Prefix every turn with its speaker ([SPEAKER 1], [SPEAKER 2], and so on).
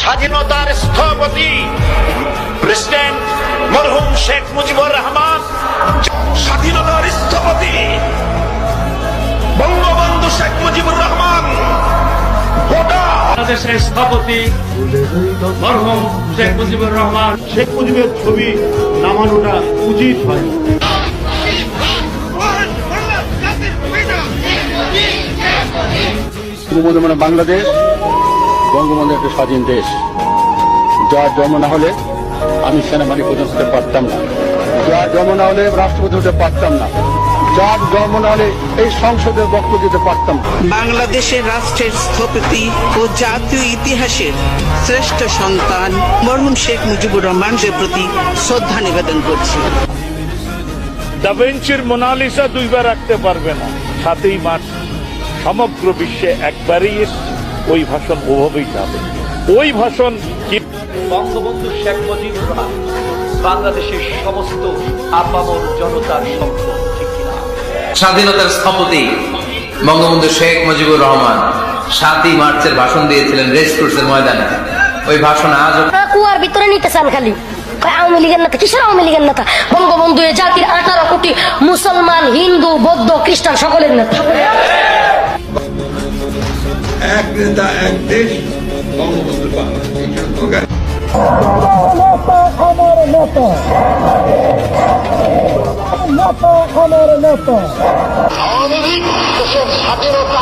[SPEAKER 1] স্বাধীনতার স্থপতি প্রেসিডেন্ট মরহুম শেখ মুজিবুর রহমান, স্বাধীনতার স্থপতি বঙ্গবন্ধু শেখ মুজিবুর রহমান,
[SPEAKER 2] বাংলাদেশের স্থপতি মরহুম শেখ মুজিবুর রহমান।
[SPEAKER 3] শেখ মুজিবের ছবি নামানোটা উচিত হয়। মানে বাংলাদেশ বঙ্গবন্ধু একটা স্বাধীন দেশ, যার জন্ম না হলে আমি সেনাবাহিনী প্রধান হতে পারতাম না, যার জন্ম না হলে রাষ্ট্রপতি হতে পারতাম না, যার জন্ম না হলে এই সংসদের বক্তব্য দিতে পারতাম না।
[SPEAKER 4] বাংলাদেশের রাষ্ট্রের স্থপতি ও জাতীয় ইতিহাসের শ্রেষ্ঠ সন্তান মরহুম শেখ মুজিবুর রহমানের প্রতি শ্রদ্ধা নিবেদন করছি।
[SPEAKER 5] দা ভিঞ্চির মোনালিসা দুইবার রাখতে পারবে না। 7ই মার্চ সমগ্র বিশ্বে একবারই ওই ভাষণ ওভাবেই যাবে। ওই ভাষণ
[SPEAKER 2] বঙ্গবন্ধু শেখ মুজিবুর রহমান বাংলাদেশের সমস্ত আপামর জনতার সম্পদ, ঠিক কিনা?
[SPEAKER 6] স্বাধীনতার স্থপতি বঙ্গবন্ধু শেখ মুজিবুর রহমান 7ই মার্চের ভাষণ দিয়েছিলেন রেসকোর্সের ময়দানে। ওই ভাষণ আজ
[SPEAKER 7] কুয়ার ভিতরে নিতে চান খালি আওয়ামী লীগের নেতা। কিসের আওয়ামী লীগের নেতা? বঙ্গবন্ধু এ জাতির 18 কোটি মুসলমান, হিন্দু, বৌদ্ধ, খ্রিস্টান সকলের নেতা।
[SPEAKER 1] এক নেতা এক দেশ, বঙ্গবন্ধু বাংলাদেশ।
[SPEAKER 7] আওয়ামী লীগ দেশের স্বাধীনতা